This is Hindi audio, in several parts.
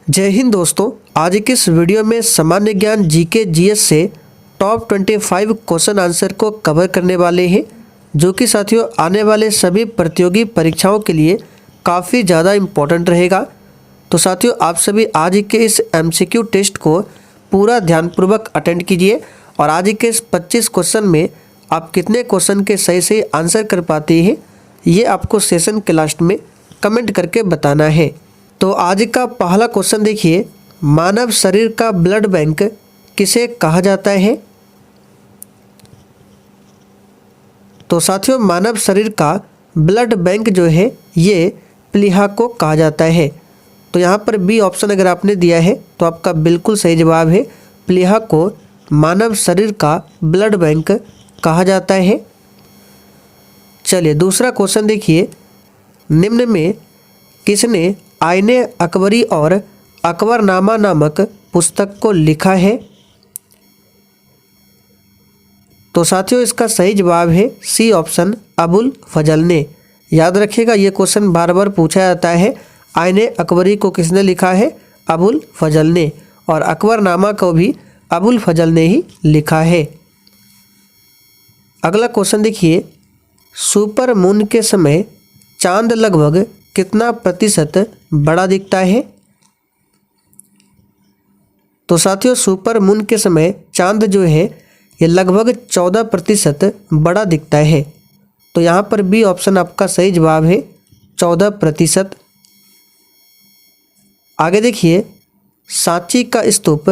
जय हिंद दोस्तों। आज के इस वीडियो में सामान्य ज्ञान जीके जीएस से टॉप 25 क्वेश्चन आंसर को कवर करने वाले हैं, जो कि साथियों आने वाले सभी प्रतियोगी परीक्षाओं के लिए काफ़ी ज़्यादा इम्पोर्टेंट रहेगा। तो साथियों आप सभी आज के इस एमसीक्यू टेस्ट को पूरा ध्यानपूर्वक अटेंड कीजिए और आज के इस 25 क्वेश्चन में आप कितने क्वेश्चन के सही सही आंसर कर पाते हैं, ये आपको सेशन के लास्ट में कमेंट करके बताना है। तो आज का पहला क्वेश्चन देखिए, मानव शरीर का ब्लड बैंक किसे कहा जाता है? तो साथियों मानव शरीर का ब्लड बैंक जो है ये प्लीहा को कहा जाता है। तो यहाँ पर बी ऑप्शन अगर आपने दिया है तो आपका बिल्कुल सही जवाब है, प्लीहा को मानव शरीर का ब्लड बैंक कहा जाता है। चलिए दूसरा क्वेश्चन देखिए, निम्न में किसने आईने अकबरी और अकबरनामा नामक पुस्तक को लिखा है? तो साथियों इसका सही जवाब है सी ऑप्शन, अबुल फजल ने। याद रखिएगा ये क्वेश्चन बार बार पूछा जाता है। आईने अकबरी को किसने लिखा है? अबुल फजल ने। और अकबरनामा को भी अबुल फजल ने ही लिखा है। अगला क्वेश्चन देखिए, सुपर मून के समय चांद लगभग कितना प्रतिशत बड़ा दिखता है? तो साथियों सुपर मून के समय चांद जो है ये लगभग 14% बड़ा दिखता है। तो यहाँ पर बी ऑप्शन आपका सही जवाब है, 14%। आगे देखिए, सांची का स्तूप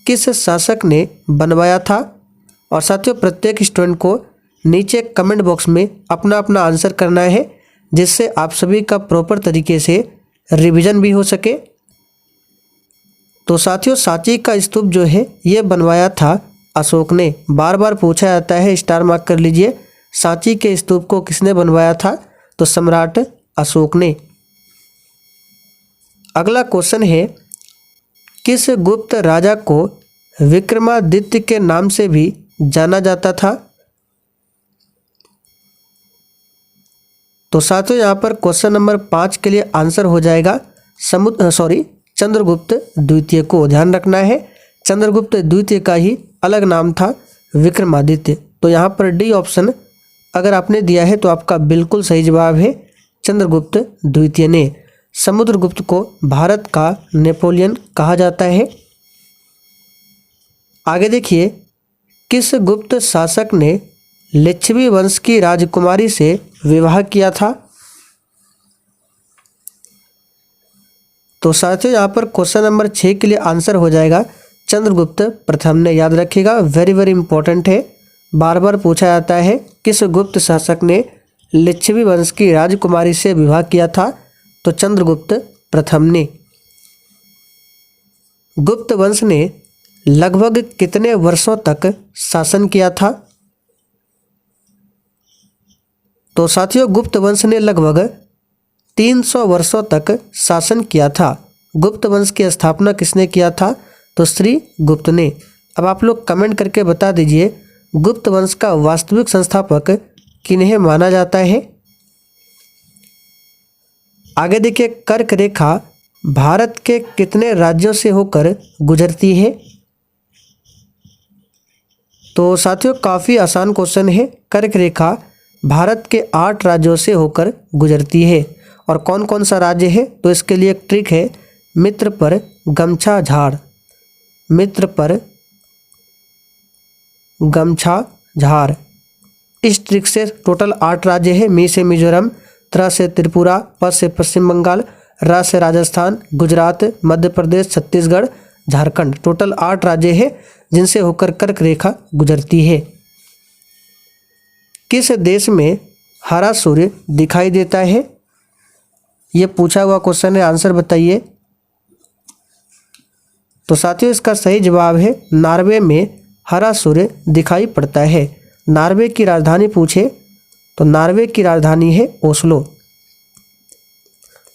किस शासक ने बनवाया था? और साथियों प्रत्येक स्टूडेंट को नीचे कमेंट बॉक्स में अपना अपना आंसर करना है, जिससे आप सभी का प्रॉपर तरीके से रिवीजन भी हो सके। तो साथियों सांची का स्तूप जो है ये बनवाया था अशोक ने। बार बार पूछा जाता है, स्टार मार्क कर लीजिए, सांची के स्तूप को किसने बनवाया था? तो सम्राट अशोक ने। अगला क्वेश्चन है, किस गुप्त राजा को विक्रमादित्य के नाम से भी जाना जाता था? तो साथियों यहाँ पर क्वेश्चन नंबर 5 के लिए आंसर हो जाएगा चंद्रगुप्त द्वितीय को। ध्यान रखना है, चंद्रगुप्त द्वितीय का ही अलग नाम था विक्रमादित्य। तो यहाँ पर डी ऑप्शन अगर आपने दिया है तो आपका बिल्कुल सही जवाब है, चंद्रगुप्त द्वितीय ने। समुद्रगुप्त को भारत का नेपोलियन कहा जाता है। आगे देखिए, किस गुप्त शासक ने लिच्छवी वंश की राजकुमारी से विवाह किया था? तो साथियों यहाँ पर क्वेश्चन नंबर 6 के लिए आंसर हो जाएगा चंद्रगुप्त प्रथम ने। याद रखिएगा, वेरी वेरी इंपॉर्टेंट है, बार बार पूछा जाता है, किस गुप्त शासक ने लिच्छवी वंश की राजकुमारी से विवाह किया था? तो चंद्रगुप्त प्रथम ने। गुप्त वंश ने लगभग कितने वर्षों तक शासन किया था? तो साथियों गुप्त वंश ने लगभग 300 वर्षों तक शासन किया था। गुप्त वंश की स्थापना किसने किया था? तो श्री गुप्त ने। अब आप लोग कमेंट करके बता दीजिए, गुप्त वंश का वास्तविक संस्थापक किन्हें माना जाता है? आगे देखिए, कर्क रेखा भारत के कितने राज्यों से होकर गुजरती है? तो साथियों काफ़ी आसान क्वेश्चन है। कर्क रेखा भारत के 8 राज्यों से होकर गुजरती है। और कौन कौन सा राज्य है? तो इसके लिए एक ट्रिक है, मित्र पर गमछा झाड़। मित्र पर गमछा झाड़, इस ट्रिक से टोटल 8 राज्य है। मी से मिजोरम, त्र से त्रिपुरा, प से पश्चिम बंगाल, र से राजस्थान, गुजरात, मध्य प्रदेश, छत्तीसगढ़, झारखंड। टोटल 8 राज्य है जिनसे होकर कर्क रेखा गुजरती है। किस देश में हरा सूर्य दिखाई देता है? ये पूछा हुआ क्वेश्चन है, आंसर बताइए। तो साथियों इसका सही जवाब है, नॉर्वे में हरा सूर्य दिखाई पड़ता है। नॉर्वे की राजधानी पूछे तो नॉर्वे की राजधानी है ओस्लो।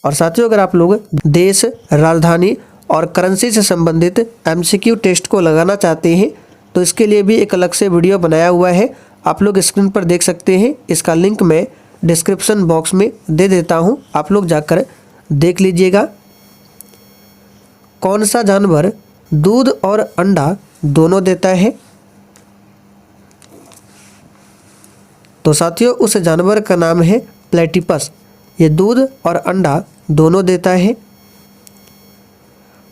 और साथियों अगर आप लोग देश, राजधानी और करेंसी से संबंधित एमसीक्यू टेस्ट को लगाना चाहते हैं तो इसके लिए भी एक अलग से वीडियो बनाया हुआ है, आप लोग स्क्रीन पर देख सकते हैं। इसका लिंक मैं डिस्क्रिप्शन बॉक्स में दे देता हूं, आप लोग जाकर देख लीजिएगा। कौन सा जानवर दूध और अंडा दोनों देता है? तो साथियों उस जानवर का नाम है प्लेटिपस। ये दूध और अंडा दोनों देता है।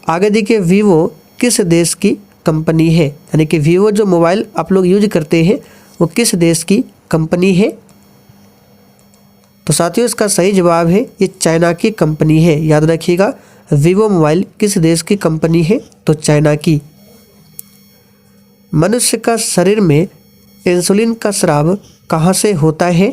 आगे देखिए, वीवो किस देश की कंपनी है? यानी कि वीवो जो मोबाइल आप लोग यूज करते हैं वो किस देश की कंपनी है? तो साथियों इसका सही जवाब है ये चाइना की कंपनी है। याद रखिएगा, वीवो मोबाइल किस देश की कंपनी है? तो चाइना की। मनुष्य का शरीर में इंसुलिन का स्राव कहाँ से होता है?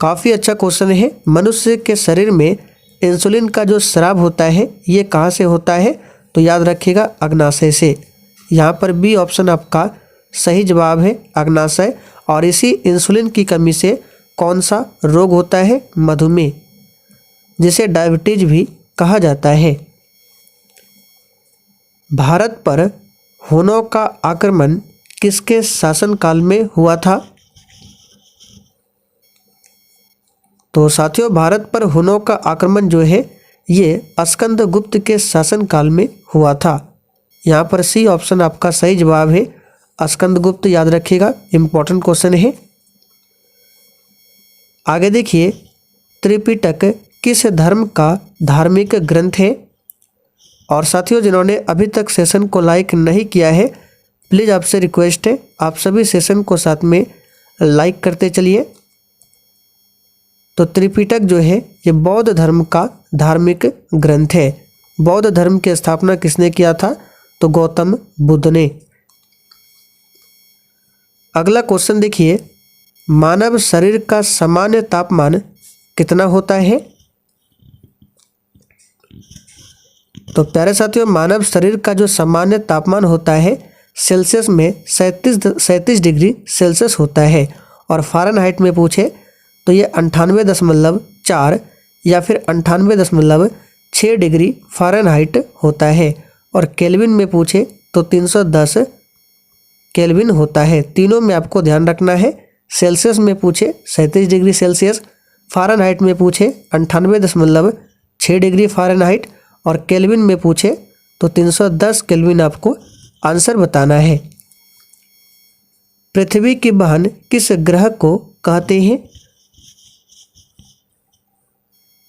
काफ़ी अच्छा क्वेश्चन है। मनुष्य के शरीर में इंसुलिन का जो स्राव होता है ये कहाँ से होता है? तो याद रखिएगा अग्नाशय से। यहाँ पर बी ऑप्शन आपका सही जवाब है, अग्नाशय। और इसी इंसुलिन की कमी से कौन सा रोग होता है? मधुमेह, जिसे डायबिटीज भी कहा जाता है। भारत पर हुनों का आक्रमण किसके शासनकाल में हुआ था? तो साथियों भारत पर हुनों का आक्रमण जो है ये स्कंदगुप्त के शासनकाल में हुआ था। यहाँ पर सी ऑप्शन आपका सही जवाब है, स्कंदगुप्त। याद रखिएगा, इम्पोर्टेंट क्वेश्चन है। आगे देखिए, त्रिपिटक किस धर्म का धार्मिक ग्रंथ है? और साथियों जिन्होंने अभी तक सेशन को लाइक नहीं किया है, प्लीज़ आपसे रिक्वेस्ट है आप सभी सेशन को साथ में लाइक करते चलिए। तो त्रिपिटक जो है ये बौद्ध धर्म का धार्मिक ग्रंथ है। बौद्ध धर्म की स्थापना किसने किया था? तो गौतम बुद्ध ने। अगला क्वेश्चन देखिए, मानव शरीर का सामान्य तापमान कितना होता है? तो प्यारे साथियों मानव शरीर का जो सामान्य तापमान होता है सेल्सियस में 37 डिग्री सेल्सियस होता है। और फ़ारेनहाइट में पूछे तो ये 98.4 या फिर 98.6 डिग्री फ़ारेनहाइट होता है। और केल्विन में पूछे तो 310 केल्विन होता है। तीनों में आपको ध्यान रखना है। सेल्सियस में पूछे 37 डिग्री सेल्सियस, फ़ारेनहाइट में पूछे 98.6 डिग्री फ़ारेनहाइट, और केल्विन में पूछे तो 310 केल्विन आपको आंसर बताना है। पृथ्वी की बहन किस ग्रह को कहते हैं?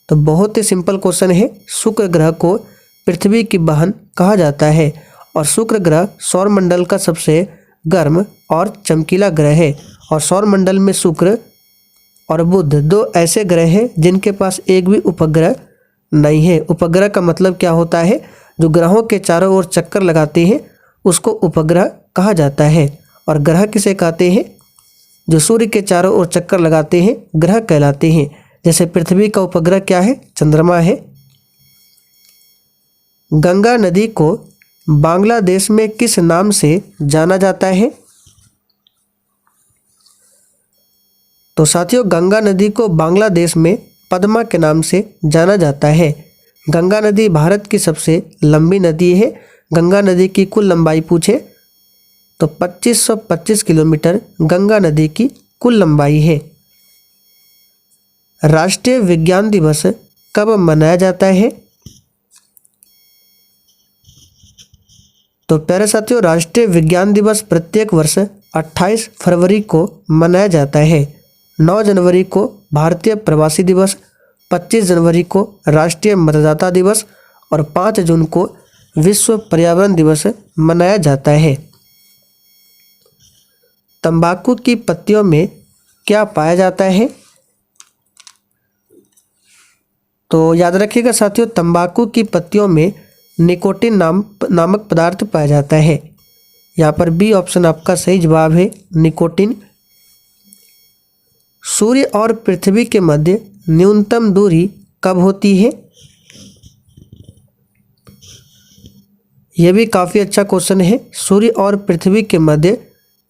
तो बहुत ही सिंपल क्वेश्चन है। शुक्र ग्रह को पृथ्वी की बहन कहा जाता है। और शुक्र ग्रह सौरमंडल का सबसे गर्म और चमकीला ग्रह है। और सौरमंडल में शुक्र और बुध दो ऐसे ग्रह हैं जिनके पास एक भी उपग्रह नहीं है। उपग्रह का मतलब क्या होता है? जो ग्रहों के चारों ओर चक्कर लगाते हैं उसको उपग्रह कहा जाता है। और ग्रह किसे कहते हैं? जो सूर्य के चारों ओर चक्कर लगाते हैं ग्रह कहलाते हैं। जैसे पृथ्वी का उपग्रह क्या है? चंद्रमा है। गंगा नदी को बांग्लादेश में किस नाम से जाना जाता है? तो साथियों गंगा नदी को बांग्लादेश में पद्मा के नाम से जाना जाता है। गंगा नदी भारत की सबसे लंबी नदी है। गंगा नदी की कुल लंबाई पूछे तो 2525 किलोमीटर गंगा नदी की कुल लंबाई है। राष्ट्रीय विज्ञान दिवस कब मनाया जाता है? तो प्यारे साथियों राष्ट्रीय विज्ञान दिवस प्रत्येक वर्ष 28 फरवरी को मनाया जाता है। 9 जनवरी को भारतीय प्रवासी दिवस, 25 जनवरी को राष्ट्रीय मतदाता दिवस और 5 जून को विश्व पर्यावरण दिवस मनाया जाता है। तंबाकू की पत्तियों में क्या पाया जाता है? तो याद रखिएगा साथियों तंबाकू की पत्तियों में निकोटिन नामक पदार्थ पाया जाता है। यहाँ पर बी ऑप्शन आपका सही जवाब है, निकोटिन। सूर्य और पृथ्वी के मध्य न्यूनतम दूरी कब होती है? यह भी काफ़ी अच्छा क्वेश्चन है। सूर्य और पृथ्वी के मध्य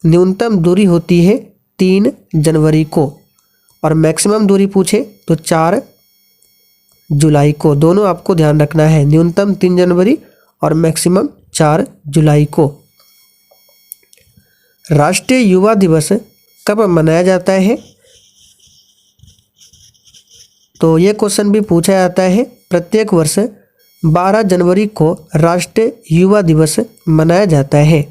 न्यूनतम दूरी होती है 3 जनवरी को। और मैक्सिमम दूरी पूछे तो 4 जुलाई को। दोनों आपको ध्यान रखना है, न्यूनतम 3 जनवरी और मैक्सिमम 4 जुलाई को। राष्ट्रीय युवा दिवस कब मनाया जाता है? तो ये क्वेश्चन भी पूछा जाता है प्रत्येक वर्ष 12 जनवरी को राष्ट्रीय युवा दिवस मनाया जाता है।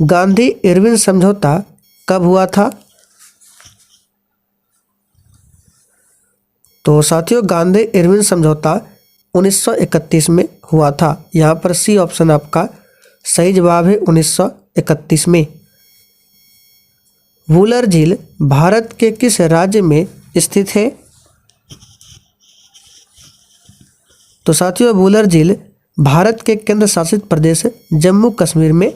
गांधी इरविन समझौता कब हुआ था? तो साथियों गांधी इरविन समझौता 1931 में हुआ था। यहाँ पर सी ऑप्शन आपका सही जवाब है, 1931 में। वुलर झील भारत के किस राज्य में स्थित है? तो साथियों वुलर झील भारत के केंद्र शासित प्रदेश जम्मू कश्मीर में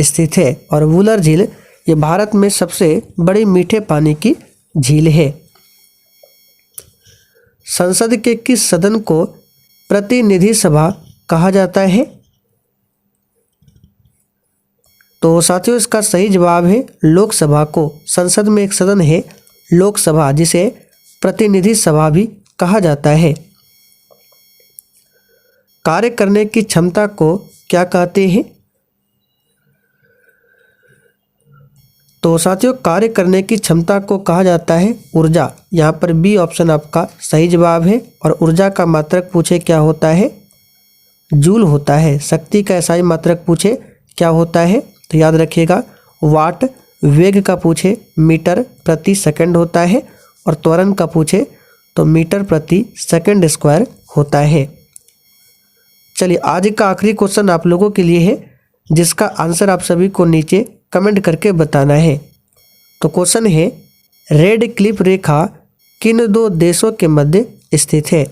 स्थित है और वुलर झील ये भारत में सबसे बड़ी मीठे पानी की झील है। संसद के किस सदन को प्रतिनिधि सभा कहा जाता है? तो साथियों इसका सही जवाब है लोकसभा को। संसद में एक सदन है लोकसभा, जिसे प्रतिनिधि सभा भी कहा जाता है। कार्य करने की क्षमता को क्या कहते हैं? तो साथियों कार्य करने की क्षमता को कहा जाता है ऊर्जा। यहाँ पर बी ऑप्शन आपका सही जवाब है और ऊर्जा का मात्रक पूछे क्या होता है? जूल होता है। शक्ति का एसआई मात्रक पूछे क्या होता है? तो याद रखिएगा वाट। वेग का पूछे मीटर प्रति सेकंड होता है और त्वरण का पूछे तो मीटर प्रति सेकंड स्क्वायर होता है। चलिए आज का आखिरी क्वेश्चन आप लोगों के लिए है, जिसका आंसर आप सभी को नीचे कमेंट करके बताना है। तो क्वेश्चन है रेड क्लिफ रेखा किन दो देशों के मध्य स्थित है?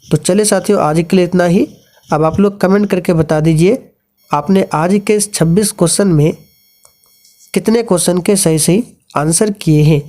तो चलिए साथियों आज के लिए इतना ही। अब आप लोग कमेंट करके बता दीजिए आपने आज के इस 26 क्वेश्चन में कितने क्वेश्चन के सही सही आंसर किए हैं।